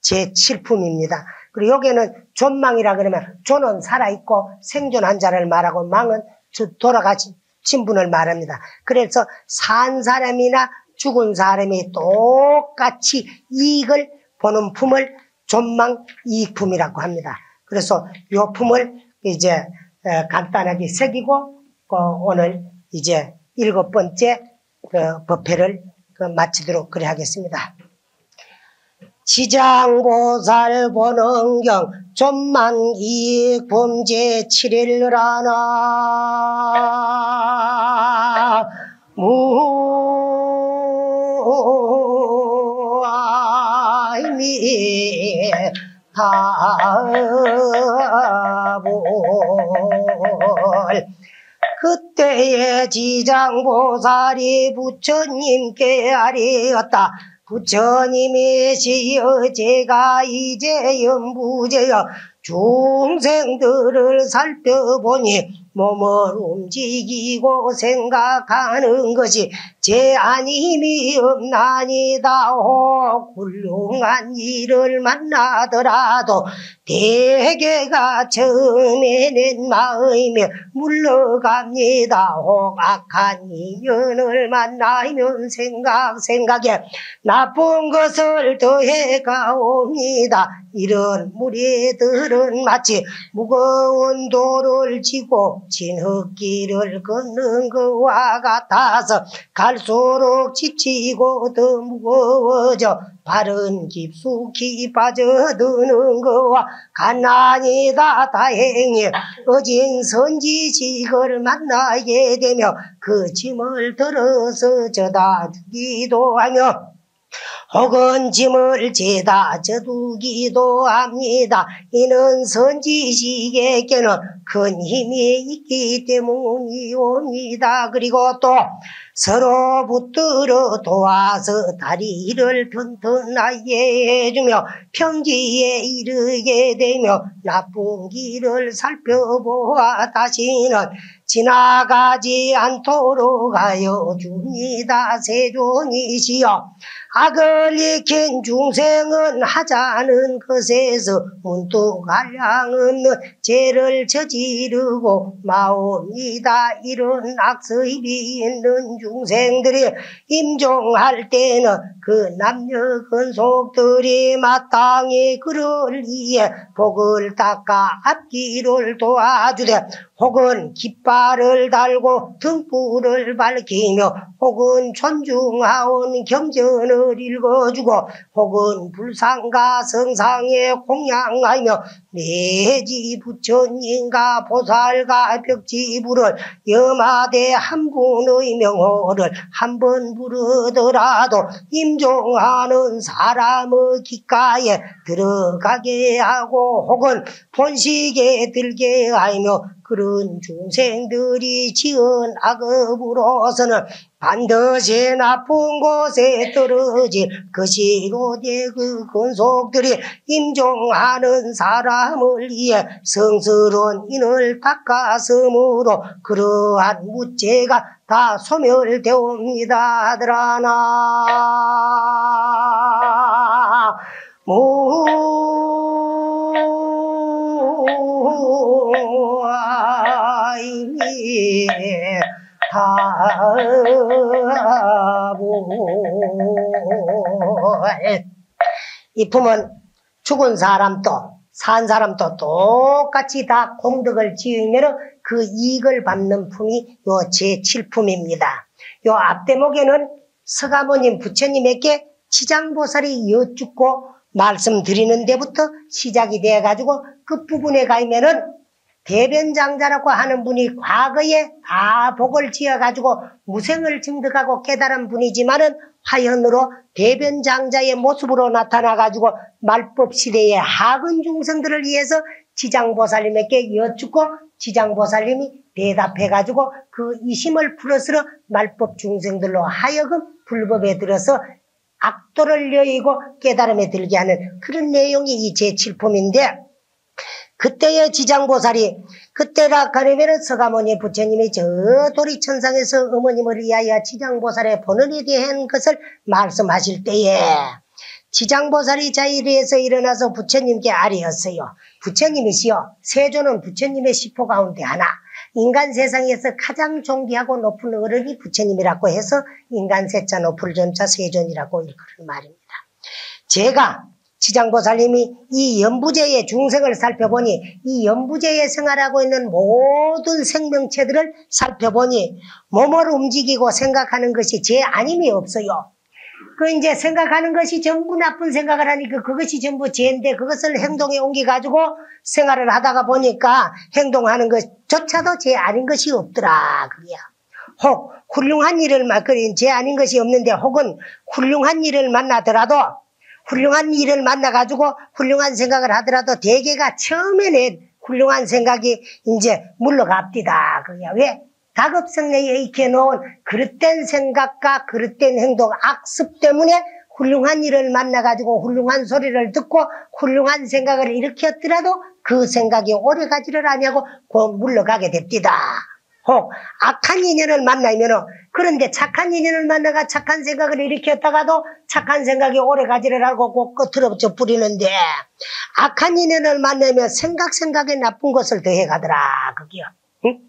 제7품입니다. 그리고 여기는 존망이라 그러면 존은 살아있고 생존한 자를 말하고 망은 돌아가신 분을 말합니다. 그래서 산 사람이나 죽은 사람이 똑같이 이익을 보는 품을 존망 이익품이라고 합니다. 그래서 이 품을 이제 간단하게 새기고 오늘 이제 7번째 법회를 마치도록 그래 하겠습니다. 지장보살 보능경 존망 이익품 제7일 하나 무아이미 타볼 그때의 지장보살이 부처님께 아뢰었다. 부처님이 시여 제가 이제 연부제여 중생들을 살펴보니 몸을 움직이고 생각하는 것이 제 아님이 없나니다. 혹 훌륭한 일을 만나더라도 대개가 처음에 낸 마음이 물러갑니다. 혹 악한 인연을 만나면 생각에 나쁜 것을 더해가옵니다. 이런 무리들은 마치 무거운 돌을 지고 진흙길을 걷는 것과 같아서 갈수록 지치고 더 무거워져 발은 깊숙이 빠져드는 것과 가난이다. 다행히 어진 선지식을 만나게 되며 그 짐을 들어서 져다 주기도 하며 혹은 짐을 재다 져두기도 합니다. 이는 선지식에게는 큰 힘이 있기 때문이옵니다. 그리고 또 서로 붙들어 도와서 다리를 튼튼하게 해주며 평지에 이르게 되며 나쁜 길을 살펴보아 다시는 지나가지 않도록 하여 줍니다. 세존이시여 악을 익힌 중생은 하자는 것에서 문득 한량없는 죄를 저지르고 마옵니다. 이런 악습이 있는 중생들이 임종할 때는 그 남녀 근속들이 마땅히 그를 위해 복을 닦아 앞길을 도와주되 혹은 깃발을 달고 등불을 밝히며 혹은 존중하온 경전을 읽어주고 혹은 불상과 성상에 공양하며 내지 부처님과 보살과 벽지불을 염하되 한 분의 명호를 한 번 부르더라도 임종하는 사람의 귓가에 들어가게 하고 혹은 본식에 들게 하며 그런 중생들이 지은 악업으로서는 반드시 나쁜 곳에 떨어질 것이로되 그 근속들이 임종하는 사람을 위해 성스러운 인을 닦았으므로 그러한 무죄가 다 소멸되옵니다. 아들아나 무아이미 타볼 이 품은 죽은 사람도 산 사람도 똑같이 다 공덕을 지으면 그 이익을 받는 품이 요 제7품입니다. 요 앞대목에는 서가모님 부처님에게 지장보살이 여쭙고 말씀드리는 데부터 시작이 되어가지고 끝부분에 가면은 대변장자라고 하는 분이 과거에 다 복을 지어가지고 무생을 증득하고 깨달은 분이지만은 화현으로 대변장자의 모습으로 나타나가지고 말법 시대의 하근 중생들을 위해서 지장보살님에게 여쭙고 지장보살님이 대답해가지고 그 이심을 풀어서 말법 중생들로 하여금 불법에 들어서 악도를 여의고 깨달음에 들게 하는 그런 내용이 이 제7품인데 그때의 지장보살이 그때라 그러면은 서가모니 부처님이 저 도리천상에서 어머님을 위하여 지장보살의 본원에 대한 것을 말씀하실 때에 지장보살이 자리에서 일어나서 부처님께 아뢰었어요. 부처님이시여, 세존은 부처님의 시포 가운데 하나, 인간 세상에서 가장 존귀하고 높은 어른이 부처님이라고 해서 인간 세자 높을 존자 세존이라고 일컬은 말입니다. 제가 지장보살님이 이 연부제의 중생을 살펴보니 이 연부제에 생활하고 있는 모든 생명체들을 살펴보니 몸을 움직이고 생각하는 것이 제 아님이 없어요. 그 이제 생각하는 것이 전부 나쁜 생각을 하니까 그것이 전부 죄인데 그것을 행동에 옮겨가지고 생활을 하다가 보니까 행동하는 것조차도 죄 아닌 것이 없더라. 그게야. 혹 훌륭한 일을 죄 아닌 것이 없는데 혹은 훌륭한 일을 만나더라도 훌륭한 일을 만나가지고 훌륭한 생각을 하더라도 대개가 처음에는 훌륭한 생각이 이제 물러갑디다. 그게야. 왜? 다급성내에 익혀놓은 그릇된 생각과 그릇된 행동, 악습 때문에 훌륭한 일을 만나가지고 훌륭한 소리를 듣고 훌륭한 생각을 일으켰더라도 그 생각이 오래가지를 아니하고 물러가게 됩니다. 혹 악한 인연을 만나면 그런데 착한 인연을 만나가 착한 생각을 일으켰다가도 착한 생각이 오래가지를 않고 꼭 끝으로 뿌리는데 악한 인연을 만나면 생각에 나쁜 것을 더해가더라. 그게요. 응?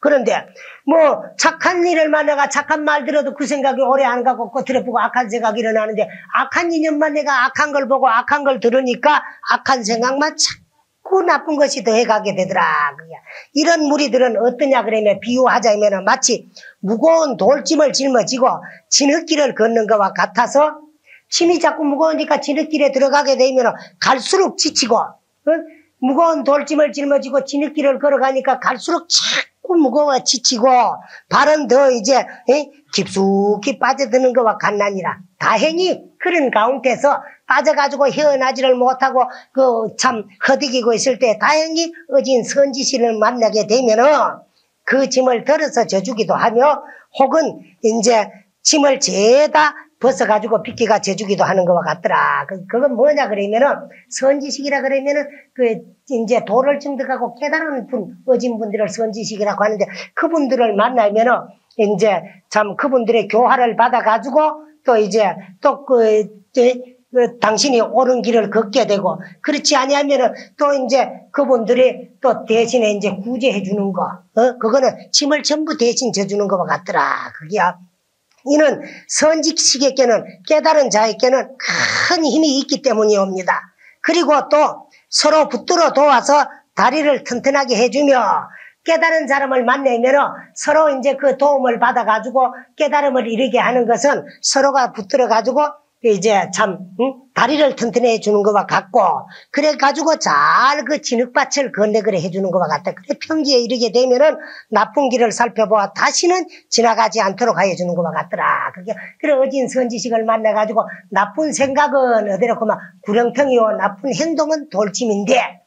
그런데 뭐 착한 일을 만나가 착한 말 들어도 그 생각이 오래 안 가고 끝으로 보고 악한 생각이 일어나는데 악한 인연만 내가 악한 걸 보고 악한 걸 들으니까 악한 생각만 자꾸 나쁜 것이 더해가게 되더라. 이런 무리들은 어떠냐 그러면 비유하자면 마치 무거운 돌짐을 짊어지고 진흙길을 걷는 것과 같아서 짐이 자꾸 무거우니까 진흙길에 들어가게 되면 갈수록 지치고 무거운 돌짐을 짊어지고 진흙길을 걸어가니까 갈수록 자꾸 무거워 지치고 발은 더 이제 깊숙이 빠져드는 것과 같나니라. 다행히 그런 가운데서 빠져가지고 헤어나지를 못하고 참 허덕이고 있을 때 다행히 어진 선지신을 만나게 되면은 그 짐을 덜어서 져주기도 하며 혹은 이제 짐을 죄다 벗어가지고 빗기가 져주기도 하는 것과 같더라. 그건 뭐냐 그러면은 선지식이라 그러면은 이제 도를 증득하고 깨달은 어진 분들을 선지식이라고 하는데 그분들을 만나면은 이제 참 그분들의 교화를 받아가지고 또 이제 당신이 옳은 길을 걷게 되고 그렇지 아니하면은 또 이제 그분들이 또 대신에 이제 구제해 주는 거, 그거는 짐을 전부 대신 져주는 것과 같더라. 그게야. 이는 선지식에게는 깨달은 자에게는 큰 힘이 있기 때문이옵니다. 그리고 또 서로 붙들어 도와서 다리를 튼튼하게 해주며 깨달은 사람을 만나면 서로 이제 그 도움을 받아가지고 깨달음을 이루게 하는 것은 서로가 붙들어가지고 이제 참 다리를 튼튼히 해주는 것과 같고 그래가지고 잘 그 진흙밭을 건네그래 해주는 것과 같다. 그래 평지에 이르게 되면은 나쁜 길을 살펴보아 다시는 지나가지 않도록 해주는 것과 같더라. 그래 어진 선지식을 만나가지고 나쁜 생각은 어디로 그만 구렁텅이요 나쁜 행동은 돌짐인데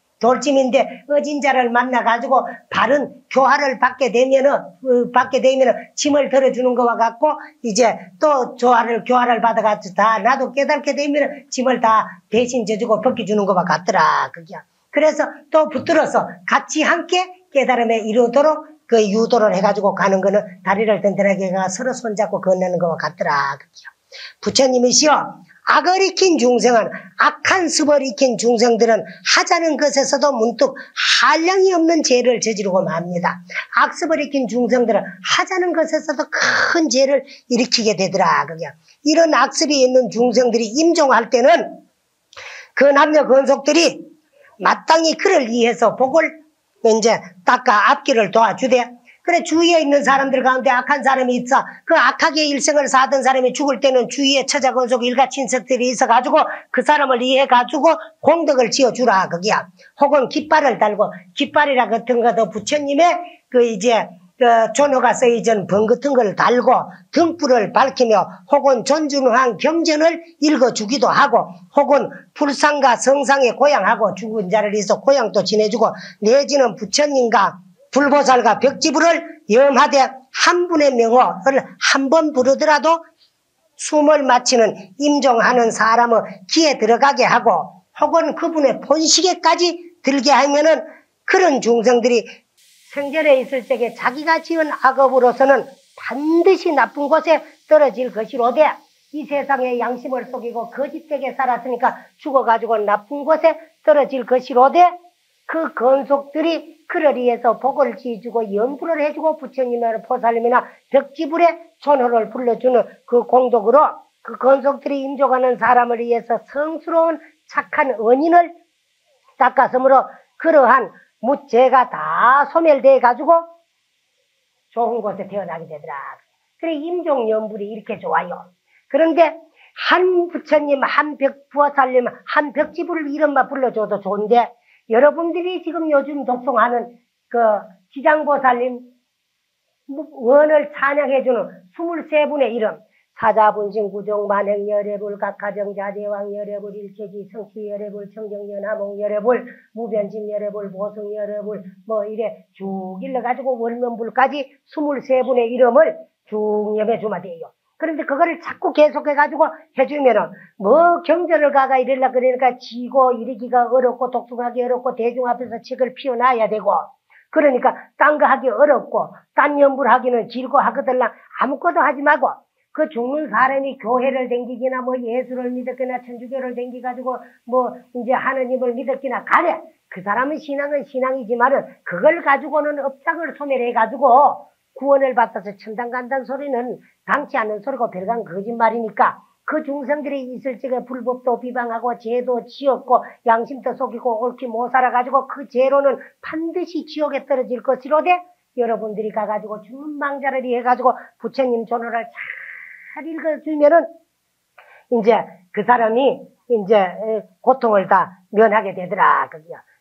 어진 자를 만나가지고 바른 교화를 받게 되면은 짐을 덜어주는 것과 같고 이제 또 교화를 받아가지고 다 나도 깨닫게 되면은 짐을 다 대신 져주고 벗겨주는 것과 같더라. 그래서 또 붙들어서 같이 함께 깨달음에 이루도록 그 유도를 해가지고 가는 거는 다리를 튼튼하게 해가 서로 손잡고 건너는 것과 같더라. 부처님이시여 악을 익힌 중생은 악한 습을 익힌 중생들은 하자는 것에서도 문득 한량이 없는 죄를 저지르고 맙니다. 악습을 익힌 중생들은 하자는 것에서도 큰 죄를 일으키게 되더라. 이런 악습이 있는 중생들이 임종할 때는 그 남녀 건속들이 마땅히 그를 이해해서 복을 이제 닦아 앞길을 도와주되 그래 주위에 있는 사람들 가운데 악한 사람이 있어 그 악하게 일생을 사던 사람이 죽을 때는 주위에 처자건속 일가친척들이 있어가지고 그 사람을 이해해가지고 공덕을 지어주라 그게야. 혹은 깃발을 달고 깃발이라 같은 것도 부처님의 존호가 쓰여진 번같은 걸 달고 등불을 밝히며 혹은 존중한 경전을 읽어주기도 하고 혹은 불상과 성상에 고향하고 죽은 자를 위해서 고향도 지내주고 내지는 부처님과 불보살과 벽지부를 염하되 한 분의 명호를 한 번 부르더라도 숨을 마치는 임종하는 사람의 귀에 들어가게 하고 혹은 그분의 본식에까지 들게 하면은 그런 중생들이 생전에 있을 적에 자기가 지은 악업으로서는 반드시 나쁜 곳에 떨어질 것이로되 이 세상에 양심을 속이고 거짓되게 살았으니까 죽어가지고 나쁜 곳에 떨어질 것이로되 그 건속들이 그를 위해서 복을 지어주고 연구를 해주고 부처님이나 보살님이나 벽지불에 전호를 불러주는 그 공덕으로 그 건속들이 임종하는 사람을 위해서 성스러운 착한 원인을 닦았으므로 그러한 무죄가 다 소멸돼 가지고 좋은 곳에 태어나게 되더라. 그래 임종연불이 이렇게 좋아요. 그런데 한 부처님, 한 벽보살님, 한 벽지불을 이름만 불러줘도 좋은데 여러분들이 지금 요즘 독송하는 그 지장보살님 원을 찬양해주는 23분의 이름 사자분신 구종만행 열애불 각가정자재왕 열애불 일체지 성취 열애불 청정연하몽 열애불 무변심 열애불 보승 열애불 뭐 이래 쭉 일러가지고 월면불까지 23분의 이름을 쭉 염해주면 돼요. 그런데 그거를 자꾸 계속해가지고 해주면은 뭐 경전을 가가 이럴라 그러니까 지고 이르기가 어렵고 독송하기 어렵고 대중 앞에서 책을 피워놔야 되고 그러니까 딴 거 하기 어렵고 딴 연불 하기는 길고 하거들라 아무것도 하지 말고 그 죽는 사람이 교회를 댕기기나 뭐 예수를 믿었거나 천주교를 댕기가지고 뭐 이제 하느님을 믿었기나 가래. 그 사람은 신앙은 신앙이지만은 그걸 가지고는 업장을 소멸해가지고 구원을 받아서 천당 간다는 소리는 당치 않는 소리고 별간 거짓말이니까 그 중생들이 있을 적에 불법도 비방하고 죄도 지었고 양심도 속이고 옳게 못 살아가지고 그 죄로는 반드시 지옥에 떨어질 것이로되 여러분들이 가가지고 주문망자를 해가지고 부처님 전호를 잘 읽어주면은 이제 그 사람이 이제 고통을 다 면하게 되더라.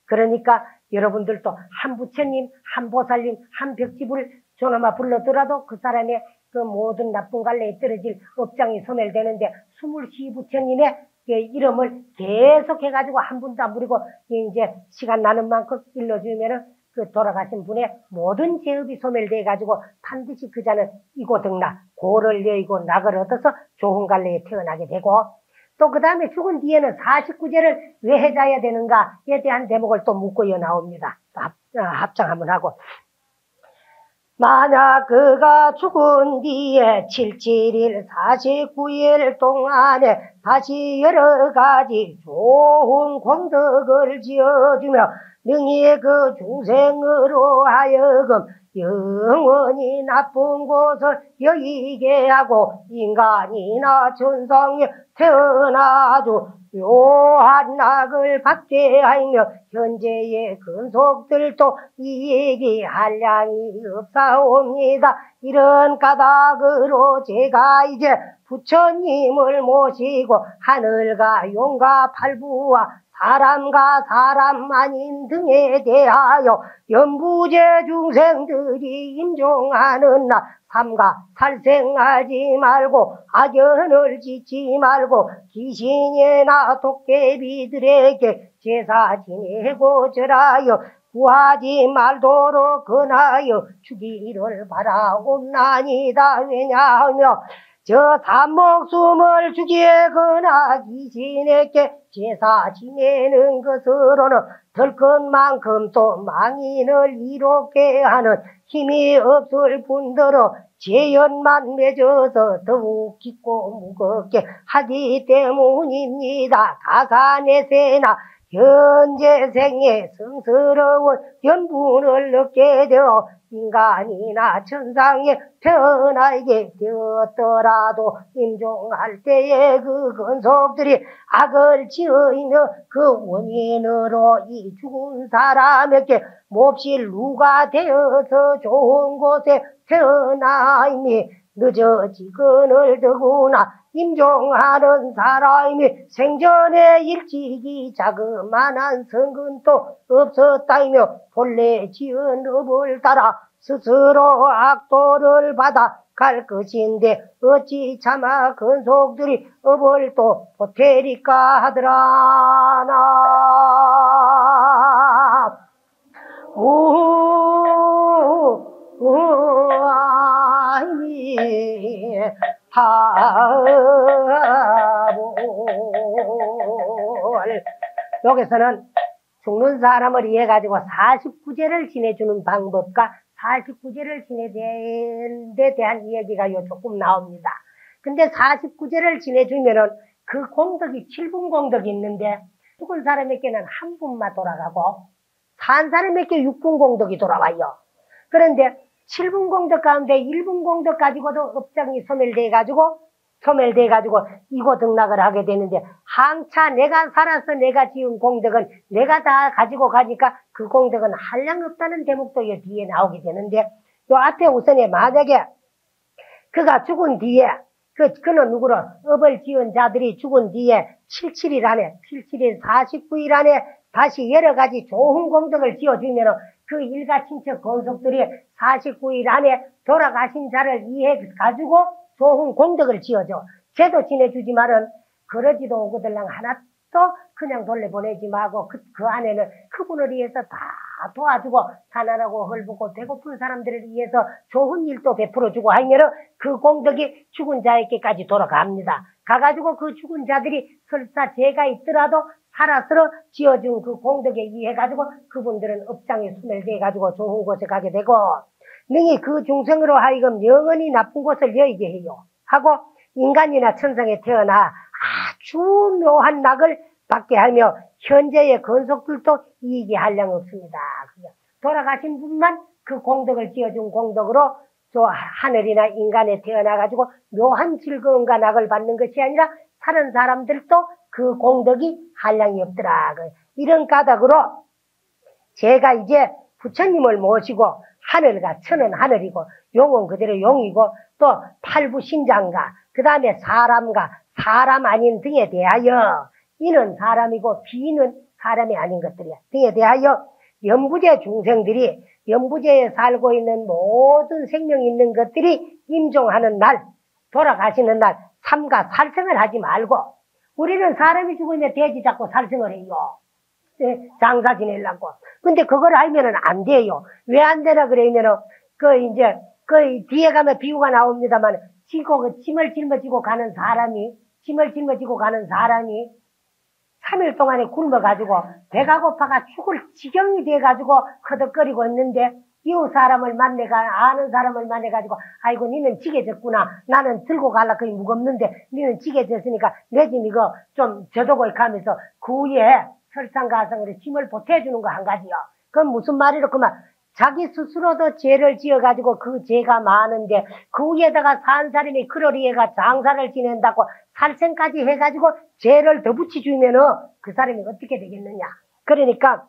그러니까 여러분들도 한 부처님, 한 보살님, 한 벽지불 전화만 불러더라도 그 사람의 그 모든 나쁜 갈래에 떨어질 업장이 소멸되는데 23 부처님의 이름을 계속 해가지고 한 분도 안 부리고 이제 시간 나는 만큼 일러주면은 그 돌아가신 분의 모든 죄업이 소멸돼가지고 반드시 그 자는 이고등나 고를 여의고 낙을 얻어서 좋은 갈래에 태어나게 되고 또 그 다음에 죽은 뒤에는 49제를 왜 해자야 되는가에 대한 대목을 또 묻고 나옵니다. 합장 한번 하고 만약 그가 죽은 뒤에 77일 49일 동안에 다시 여러 가지 좋은 공덕을 지어주며 능히 그 중생으로 하여금 영원히 나쁜 곳을 여의게 하고 인간이나 천상에 태어나도 묘한 낙을 받게 하며 현재의 근속들도 이익이 한량이 없사옵니다. 이런 까닭으로 제가 이제 부처님을 모시고 하늘과 용과 팔부와 사람과 사람 아닌 등에 대하여 연부제 중생들이 임종하는 날 삼가 살생하지 말고 악연을 짓지 말고 귀신이나 도깨비들에게 제사 지내고 절하여 구하지 말도록 권하여 주기를 바라옵나이다. 왜냐하며 저 산목숨을 죽이거나 귀신에게 제사 지내는 것으로는 들 것만큼 또 망인을 이롭게 하는 힘이 없을 뿐더러 죄연만 맺어서 더욱 깊고 무겁게 하기 때문입니다. 가사내세나 현재 생에 성스러운 연분을 얻게 되어 인간이나 천상에 태어나게 되었더라도 임종할 때에 그 건속들이 악을 지으며 그 원인으로 이 죽은 사람에게 몹시 루가 되어서 좋은 곳에 태어나이니 늦어지건을 더구나 임종하는 사람이 생전에 일찍이 자그만한 성근도 없었다며 본래 지은 업을 따라 스스로 악도를 받아 갈 것인데 어찌 차마 근속들이 업을 또 보태리까 하더라. 나 여기서는 죽는 사람을 위해 가지고 49제를 지내주는 방법과 49제를 지내는 데 대한 이야기가 조금 나옵니다. 근데 49제를 지내주면은 그 공덕이 7분 공덕이 있는데 죽은 사람에게는 한 분만 돌아가고 산 사람에게 6분 공덕이 돌아와요. 그런데 7분 공덕 가운데 1분 공덕 가지고도 업장이 소멸돼가지고 이고 등락을 하게 되는데 항차 내가 살아서 내가 지은 공덕은 내가 다 가지고 가니까 그 공덕은 한량없다는 대목도 이 뒤에 나오게 되는데 요 앞에 우선에 만약에 그가 죽은 뒤에 그는 누구로 업을 지은 자들이 죽은 뒤에 77일 안에 49일 안에 다시 여러 가지 좋은 공덕을 지어주면 그 일가 친척 권속들이 49일 안에 돌아가신 자를 이해해 가지고 좋은 공덕을 지어줘. 쟤도 지내주지만은 그러지도 오고들랑 하나도 그냥 돌려보내지 말고 그 안에는 그분을 위해서 다 도와주고 가난하고 헐벗고 배고픈 사람들을 위해서 좋은 일도 베풀어주고 하면은 그 공덕이 죽은 자에게까지 돌아갑니다. 가가지고 그 죽은 자들이 설사 죄가 있더라도 살아서 지어준 그 공덕에 의해가지고 그분들은 업장에 소멸돼가지고 좋은 곳에 가게 되고 능히 그 중생으로 하여금 영원히 나쁜 곳을 여의게 해요. 하고 인간이나 천상에 태어나 아주 묘한 낙을 받게 하며 현재의 건속들도 이익이 한량 없습니다. 돌아가신 분만 그 공덕을 지어준 공덕으로 저 하늘이나 인간에 태어나가지고 묘한 즐거움과 낙을 받는 것이 아니라 사는 사람들도 그 공덕이 한량이 없더라. 이런 까닭으로 제가 이제 부처님을 모시고 하늘과 천은 하늘이고 용은 그대로 용이고 또 팔부신장과 그 다음에 사람과 사람 아닌 등에 대하여 이는 사람이고 비는 사람이 아닌 것들이야. 등에 대하여 연부제 중생들이 연부제에 살고 있는 모든 생명이 있는 것들이 임종하는 날 돌아가시는 날 삼가 살생을 하지 말고 우리는 사람이 죽으면 돼지 잡고 살생을 해요. 장사 지내려고. 근데 그걸 알면은 안 돼요. 왜 안 되나 그러면은 그 뒤에 가면 비유가 나옵니다만 짐을 짊어지고 가는 사람이 3일 동안에 굶어가지고 배가 고파가 죽을 지경이 돼가지고 허덕거리고 있는데 이웃 사람을 아는 사람을 만나가지고 아이고 니는 지게 졌구나. 나는 들고 갈라 거의 무겁는데 니는 지게 졌으니까 내 짐 이거 좀 져두고 가면서 그 위에 설상가상으로 짐을 보태주는 거 한 가지요. 그건 무슨 말이로 그만 자기 스스로도 죄를 지어가지고 그 죄가 많은데 그 위에다가 산 사람이 그럴 위에가 장사를 지낸다고 살생까지 해가지고 죄를 더 붙여주면은 그 사람이 어떻게 되겠느냐. 그러니까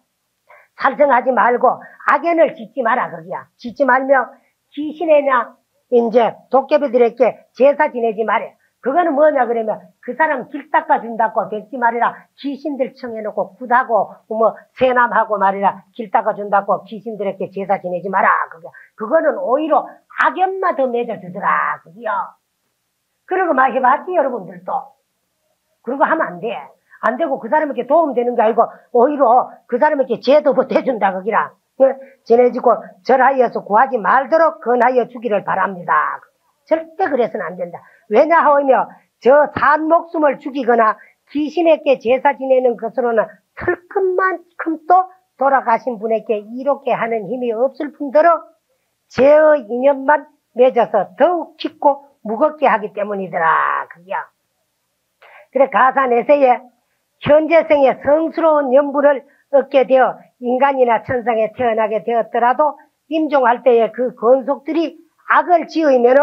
살생하지 말고 악연을 짓지 마라 거기야. 짓지 말며 귀신이나 이제 도깨비들에게 제사 지내지 말해. 그거는 뭐냐 그러면 그 사람 길 닦아준다고 됐지 말이라 귀신들 청해놓고 굿하고 뭐 세남하고 말이라 길 닦아준다고 귀신들에게 제사 지내지 마라. 그거는 오히려 악연만 더 맺어주더라. 그게요. 그러고 막 해봤지 여러분들도. 그러고 하면 안 돼. 안 되고 그 사람에게 도움되는 게 아니고 오히려 그 사람에게 죄도 못해준다 거기라. 지내지고 절하여서 구하지 말도록 권하여 주기를 바랍니다. 절대 그래서는 안 된다. 왜냐하며 저 산 목숨을 죽이거나 귀신에게 제사 지내는 것으로는 털끝만큼도 돌아가신 분에게 이롭게 하는 힘이 없을 뿐더러 죄의 인연만 맺어서 더욱 깊고 무겁게 하기 때문이더라. 그게야. 그래 가사내세에 현재생의 성스러운 연부를 얻게 되어 인간이나 천상에 태어나게 되었더라도 임종할 때에 그 건속들이 악을 지으면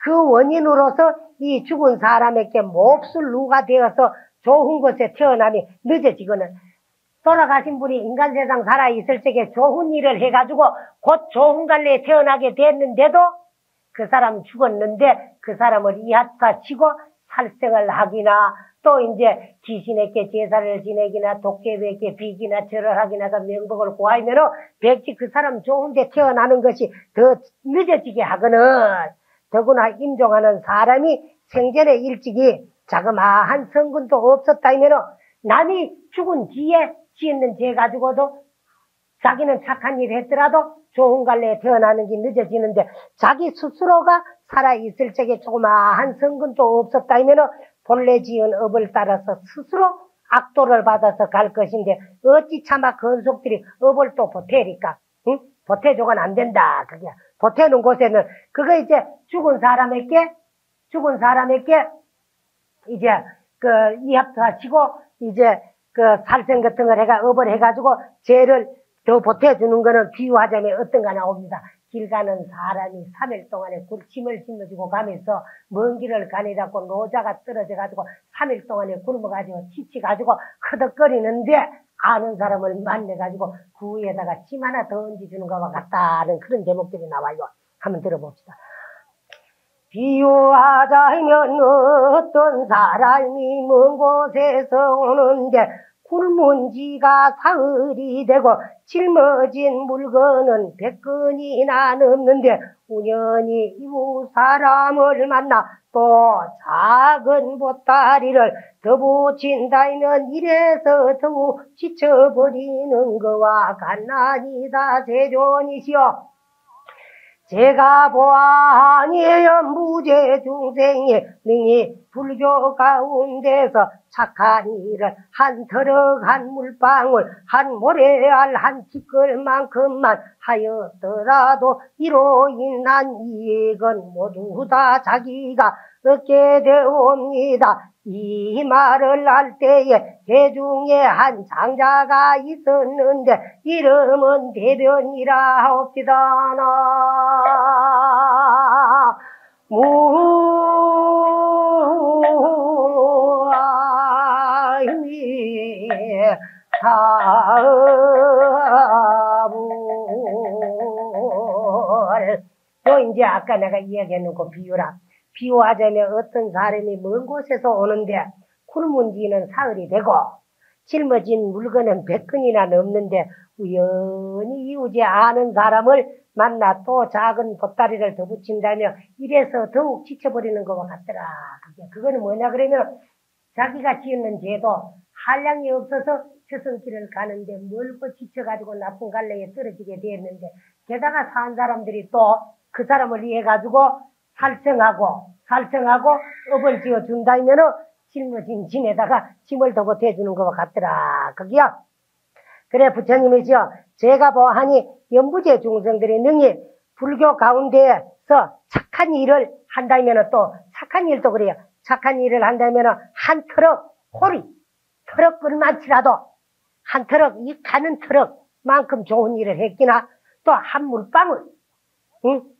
그 원인으로서 이 죽은 사람에게 몹쓸 누가 되어서 좋은 곳에 태어남이 늦어지거든. 돌아가신 분이 인간 세상 살아있을 적에 좋은 일을 해가지고 곧 좋은 갈래에 태어나게 됐는데도 그 사람 죽었는데 그 사람을 이하타 치고 살생을 하기나 또 이제 귀신에게 제사를 지내기나 도깨비에게 비기나 절을 하기나 명복을 구하면은 백지 그 사람 좋은데 태어나는 것이 더 늦어지게 하거든. 더구나 임종하는 사람이 생전에 일찍이 자그마한 성근도 없었다면은 남이 죽은 뒤에 지었는 죄 가지고도 자기는 착한 일 했더라도 좋은 갈래에 태어나는 게 늦어지는데 자기 스스로가 살아있을 적에 조그마한 성근도 없었다면은 본래 지은 업을 따라서 스스로 악도를 받아서 갈 것인데 어찌 차마 건속들이 업을 또 보태니까 응? 보태줘는 안 된다. 그게 보태는 곳에는 그거 이제 죽은 사람에게 죽은 사람에게 이제 그 이합도 하시고 이제 그 살생 같은 걸 업을 해가지고 죄를 더 보태주는 거는 비유하자면 어떤가 나옵니다. 길 가는 사람이 3일 동안에 짐을 짊어지고 가면서 먼 길을 가니라고 노자가 떨어져가지고 3일 동안에 굶어가지고 지치가지고 허덕거리는데 아는 사람을 만나가지고 그 위에다가 짐 하나 더 얹어주는 것과 같다는 그런 제목들이 나와요. 한번 들어봅시다. 비유하자면 어떤 사람이 먼 곳에서 오는데 굶은 지가 사흘이 되고 짊어진 물건은 100근이나 넘는데 우연히 이웃 사람을 만나 또 작은 보따리를 더 붙인다면 이래서 더욱 지쳐버리는 거와 같나니다. 세존이시여, 제가 보아하니 무죄 중생이 능히 불교 가운데서 착한 일을 한 터럭 한 물방울 한 모래알 한 티끌만큼만 하였더라도 이로 인한 이익은 모두 다 자기가 얻게 되옵니다. 이 말을 할 때에 대중에 한 장자가 있었는데 이름은 대변이라 하옵시다나. 무아이니 사불. 또 이제 아까 내가 이야기해놓은 그 비유라. 비유하자면 어떤 사람이 먼 곳에서 오는데 굶은 지는 사흘이 되고 짊어진 물건은 100근이나 넘는데 우연히 이웃에 아는 사람을 만나 또 작은 보따리를 더 붙인다며 이래서 더욱 지쳐버리는 것과 같더라. 그거는 뭐냐 그러면 자기가 지었는 죄도 한량이 없어서 저승길을 가는데 멀고 지쳐가지고 나쁜 갈래에 떨어지게 되었는데 게다가 산 사람들이 또 그 사람을 위해 가지고 살성하고 업을 지어준다면은 짊어진 짐에다가 짐을 더 보태주는 것과 같더라. 그게요. 그래 부처님이시여, 제가 보아하니 연부제 중생들이 능히 불교 가운데에서 착한 일을 한다면은 또 착한 일도 그래요. 착한 일을 한다면은 한 트럭 호리, 트럭뿐만 치라도 한 트럭, 이 가는 트럭만큼 좋은 일을 했기나 또 한 물방울,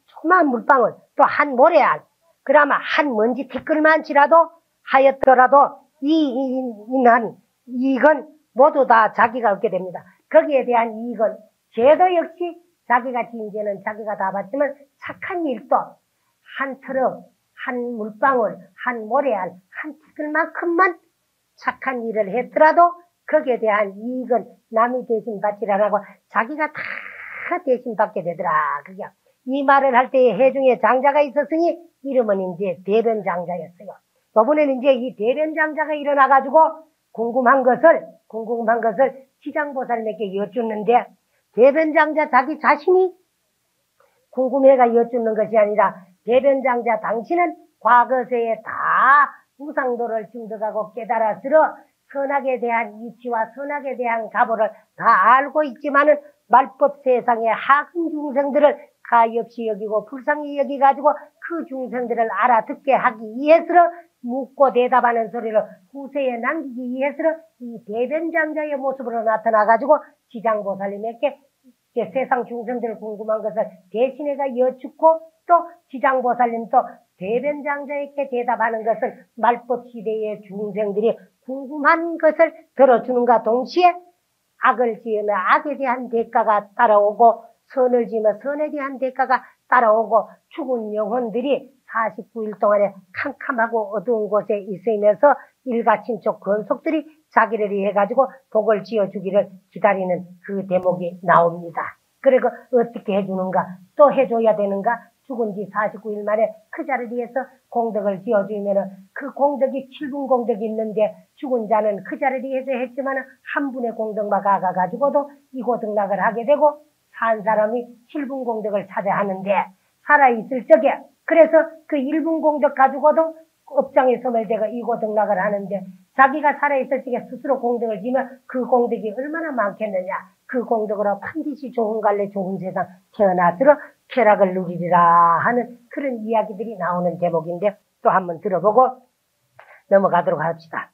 조그만 물방울, 또 한 모래알, 그나마 한 먼지 티끌만 치라도 하였더라도 이인한 이익은 모두 다 자기가 얻게 됩니다. 거기에 대한 이익은 죄도 역시 자기가 지은 죄는 자기가 다 받지만 착한 일도 한 트럭, 한 물방울, 한 모래알, 한 티끌만큼만 착한 일을 했더라도 거기에 대한 이익은 남이 대신 받지 않고 자기가 다 대신 받게 되더라. 그게 이 말을 할 때에 해중에 장자가 있었으니 이름은 이제 대변장자였어요. 이번에는 이제 이 대변장자가 일어나가지고 궁금한 것을 지장보살님께 여쭙는데 대변장자 자기 자신이 궁금해가 여쭙는 것이 아니라 대변장자 당신은 과거세에 다 우상도를 증득하고 깨달았으러 선악에 대한 이치와 선악에 대한 가보를 다 알고 있지만은 말법 세상의 하근 중생들을 가엾이 여기고 불쌍히 여기가지고 그 중생들을 알아듣게 하기 위해서 묻고 대답하는 소리를 후세에 남기기 위해서 이 대변장자의 모습으로 나타나가지고 지장보살님에게 세상 중생들 궁금한 것을 대신해가 여쭙고 또 지장보살님도 대변장자에게 대답하는 것을 말법 시대의 중생들이 궁금한 것을 들어주는가 동시에 악을 지으면 악에 대한 대가가 따라오고 선을 지으면 선에 대한 대가가 따라오고 죽은 영혼들이 49일 동안에 캄캄하고 어두운 곳에 있으면서 일가친족 권속들이 자기를 위해 가지고 복을 지어주기를 기다리는 그 대목이 나옵니다. 그리고 어떻게 해주는가, 또 해줘야 되는가, 죽은 지 49일 만에 그 자를 위해서 공덕을 지어주면은 그 공덕이 7분 공덕이 있는데 죽은 자는 그 자를 위해서 했지만은 한 분의 공덕만 가가지고도 이고등락을 하게 되고 산 사람이 7분 공덕을 찾아 하는데 살아있을 적에 그래서 그 1분 공덕 가지고도 업장에 섬을 대고 이고등락을 하는데 자기가 살아있을 적에 스스로 공덕을 지면 그 공덕이 얼마나 많겠느냐. 그 공덕으로 반드시 좋은 갈래 좋은 세상 태어나서 쾌락을 누리리라 하는 그런 이야기들이 나오는 대목인데 또 한번 들어보고 넘어가도록 합시다.